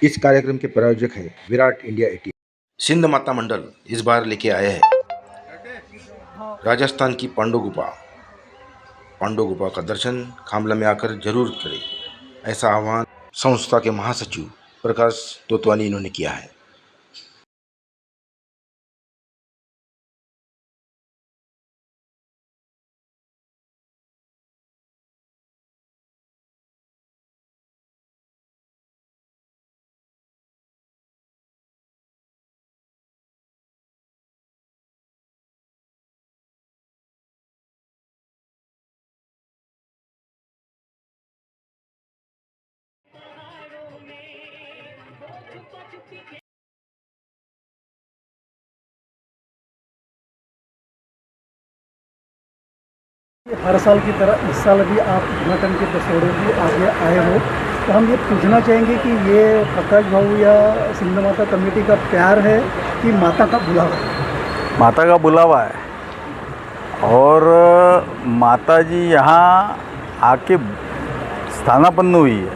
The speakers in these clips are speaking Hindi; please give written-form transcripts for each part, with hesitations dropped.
इस कार्यक्रम के प्रायोजक हैं विराट इंडिया 18। सिंध माता मंडल इस बार लेके आए हैं राजस्थान की पांडव गुफा का दर्शन खामला में आकर जरूर करें, ऐसा आह्वान संस्था के महासचिव प्रकाश तोतवानी इन्होंने किया है। हर साल की तरह इस साल भी आप उत्तराखंड के दसोड़े भी आगे आए हो, तो हम ये पूछना चाहेंगे कि ये प्रकाश भाऊ या सिंध माता कमेटी का प्यार है कि माता का बुलावा है? माता का बुलावा है और माता जी यहाँ आके स्थानापन्न हुई है,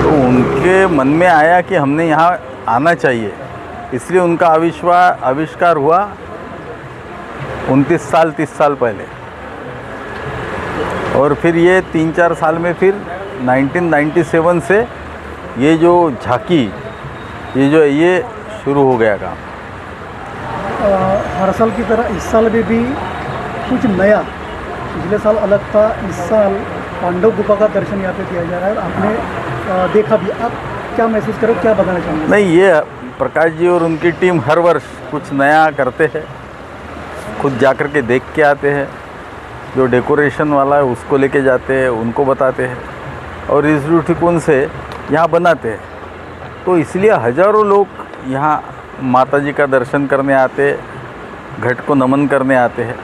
तो उनके मन में आया कि हमने यहाँ आना चाहिए, इसलिए उनका आविष्कार हुआ 30 साल पहले। और फिर ये 3-4 साल में फिर 1997 से ये जो झांकी ये शुरू हो गया काम। हर साल की तरह इस साल में भी कुछ नया, पिछले साल अलग था, इस साल पांडव गुफा का दर्शन यहाँ पे किया जा रहा है। आपने देखा भी, आप क्या महसूस करो, क्या बताना चाहेंगे? नहीं, ये प्रकाश जी और उनकी टीम हर वर्ष कुछ नया करते हैं, खुद जाकर के देख के आते हैं, जो डेकोरेशन वाला है उसको लेके जाते हैं, उनको बताते हैं और इस दृष्टिकोण से यहाँ बनाते हैं। तो इसलिए हज़ारों लोग यहाँ माता जी का दर्शन करने आते, घट को नमन करने आते हैं।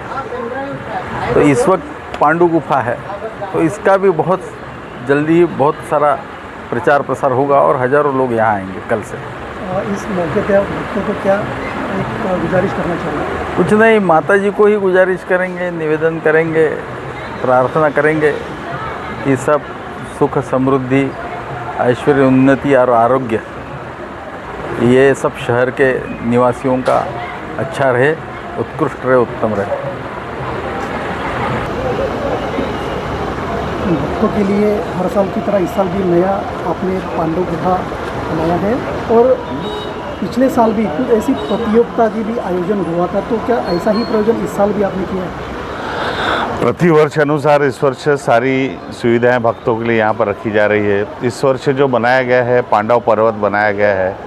तो इस वक्त पांडु गुफा है, तो इसका भी बहुत जल्दी बहुत सारा प्रचार प्रसार होगा और हज़ारों लोग यहाँ आएंगे कल से। इस मौके पर भक्तों को क्या एक गुजारिश करना चाहिए? कुछ नहीं, माता जी को ही गुजारिश करेंगे, निवेदन करेंगे, प्रार्थना करेंगे कि सब सुख समृद्धि, ऐश्वर्य, उन्नति और आरोग्य ये सब शहर के निवासियों का अच्छा रहे, उत्कृष्ट रहे, उत्तम रहे। भक्तों के लिए हर साल की तरह इस साल भी नया आपने पांडव गुफा बनाया है और पिछले साल भी कुछ ऐसी प्रतियोगिता की भी आयोजन हुआ था, तो क्या ऐसा ही प्रयोजन इस साल भी आपने किया है? प्रतिवर्ष अनुसार इस वर्ष सारी सुविधाएं भक्तों के लिए यहाँ पर रखी जा रही है। इस वर्ष जो बनाया गया है पांडव पर्वत बनाया गया है,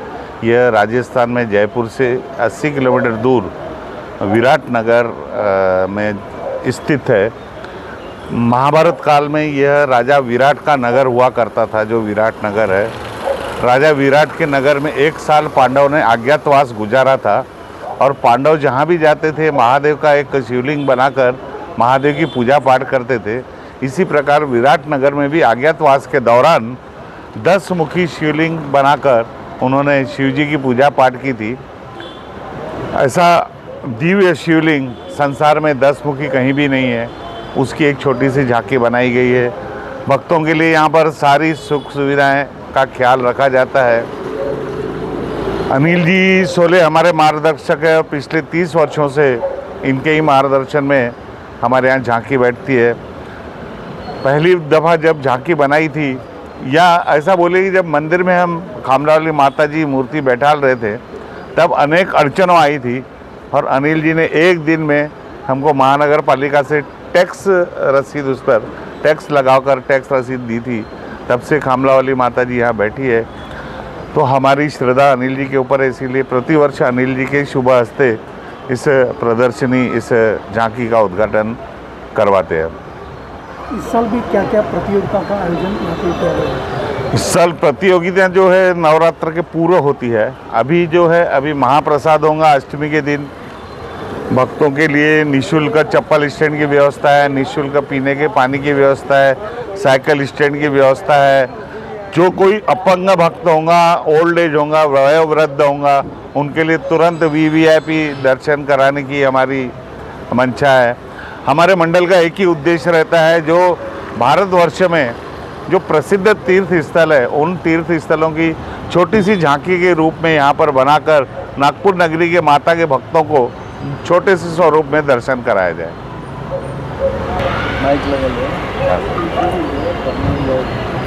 यह राजस्थान में जयपुर से 80 किलोमीटर दूर विराट नगर में स्थित है। महाभारत काल में यह राजा विराट का नगर हुआ करता था, जो विराट नगर है। राजा विराट के नगर में 1 साल पांडव ने अज्ञातवास गुजारा था और पांडव जहाँ भी जाते थे महादेव का एक शिवलिंग बनाकर महादेव की पूजा पाठ करते थे। इसी प्रकार विराट नगर में भी अज्ञातवास के दौरान 10 मुखी शिवलिंग बनाकर उन्होंने शिव जी की पूजा पाठ की थी। ऐसा दिव्य शिवलिंग संसार में 10 मुखी कहीं भी नहीं है, उसकी एक छोटी सी झांकी बनाई गई है। भक्तों के लिए यहाँ पर सारी सुख सुविधाएं का ख्याल रखा जाता है। अनिल जी सोले हमारे मार्गदर्शक है और पिछले 30 वर्षों से इनके ही मार्गदर्शन में हमारे यहाँ झांकी बैठती है। पहली दफ़ा जब झांकी बनाई थी, या ऐसा बोले कि जब मंदिर में हम खामला वाली माता जी मूर्ति बैठाल रहे थे, तब अनेक अड़चनों आई थी और अनिल जी ने एक दिन में हमको महानगर पालिका से टैक्स रसीद, उस पर टैक्स लगाकर टैक्स रसीद दी थी। तब से खामला वाली माता जी यहाँ बैठी है। तो हमारी श्रद्धा अनिल जी के ऊपर है, इसीलिए प्रतिवर्ष अनिल जी के शुभ हस्ते इस प्रदर्शनी, इस झांकी का उद्घाटन करवाते हैं। इस साल भी क्या क्या प्रतियोगिता का आयोजन यहाँ पे किया गया है? इस साल प्रतियोगिता जो है नवरात्र के पूर्व होती है। अभी महाप्रसाद होगा अष्टमी के दिन। भक्तों के लिए निःशुल्क चप्पल स्टैंड की व्यवस्था है, निःशुल्क पीने के पानी की व्यवस्था है, साइकिल स्टैंड की व्यवस्था है। जो कोई अपंग भक्त होगा, ओल्ड एज होगा, वयोवृद्ध होगा, उनके लिए तुरंत वीवीआईपी दर्शन कराने की हमारी मंशा है। हमारे मंडल का एक ही उद्देश्य रहता है, जो भारतवर्ष में जो प्रसिद्ध तीर्थ स्थल है उन तीर्थ स्थलों की छोटी सी झांकी के रूप में यहाँ पर बनाकर नागपुर नगरी के माता के भक्तों को छोटे से स्वरूप में दर्शन कराया जाए।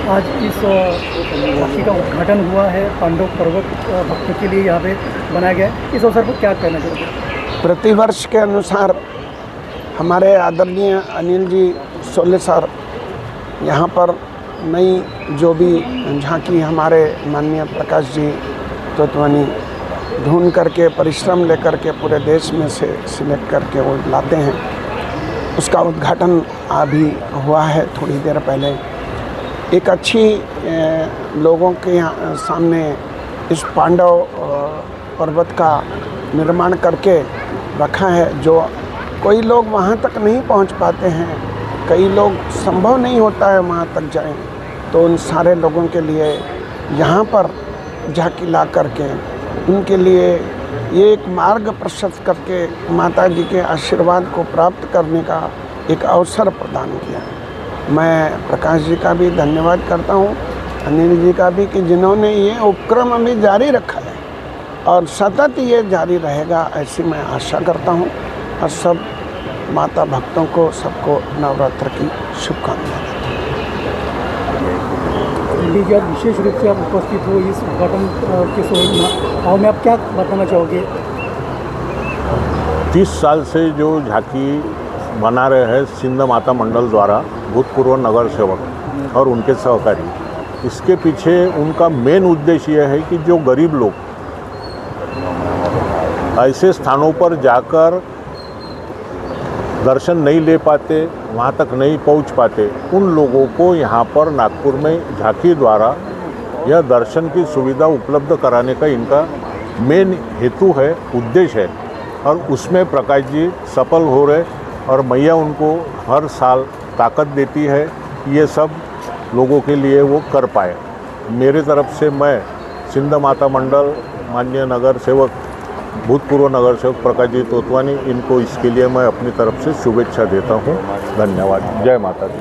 आज इस झांकी का उद्घाटन हुआ है, पांडव पर्वत भक्तों के लिए यहाँ पे बनाया गया है। इस अवसर पर क्या कहना चाहोगे? प्रतिवर्ष के अनुसार हमारे आदरणीय अनिल जी सोले सर यहाँ पर नई जो भी झांकी हमारे माननीय प्रकाश जी तोतवानी ढूंढ करके परिश्रम लेकर के पूरे देश में से सिलेक्ट करके वो लाते हैं, उसका उद्घाटन अभी हुआ है थोड़ी देर पहले। एक अच्छी लोगों के सामने इस पांडव पर्वत का निर्माण करके रखा है। जो कोई लोग वहाँ तक नहीं पहुँच पाते हैं, कई लोग संभव नहीं होता है वहाँ तक जाएं, तो उन सारे लोगों के लिए यहाँ पर झांकी ला करके उनके लिए ये एक मार्ग प्रशस्त करके माता जी के आशीर्वाद को प्राप्त करने का एक अवसर प्रदान किया है। मैं प्रकाश जी का भी धन्यवाद करता हूँ, अनिल जी का भी, कि जिन्होंने ये उपक्रम अभी जारी रखा है और सतत ये जारी रहेगा, ऐसी मैं आशा करता हूँ। और सब माता भक्तों को सबको नवरात्र की शुभकामनाएं। जी, आज विशेष रूप से आप उपस्थित हो इस उद्घाटन के समारोह में, आप क्या बताना चाहोगे? 30 साल से जो झांकी बना रहे हैं सिंध माता मंडल द्वारा भूतपूर्व नगर सेवक और उनके सहकारी, इसके पीछे उनका मेन उद्देश्य यह है कि जो गरीब लोग ऐसे स्थानों पर जाकर दर्शन नहीं ले पाते, वहाँ तक नहीं पहुँच पाते, उन लोगों को यहाँ पर नागपुर में झांकी द्वारा यह दर्शन की सुविधा उपलब्ध कराने का इनका मेन हेतु है, उद्देश्य है। और उसमें प्रकाश जी सफल हो रहे और मैया उनको हर साल ताकत देती है, ये सब लोगों के लिए वो कर पाए। मेरे तरफ से मैं सिंध माता मंडल माननीय नगर सेवक भूतपूर्व नगर सेवक प्रकाश जी तोतवानी, इनको इसके लिए मैं अपनी तरफ से शुभेच्छा देता हूँ। धन्यवाद। जय माता दी।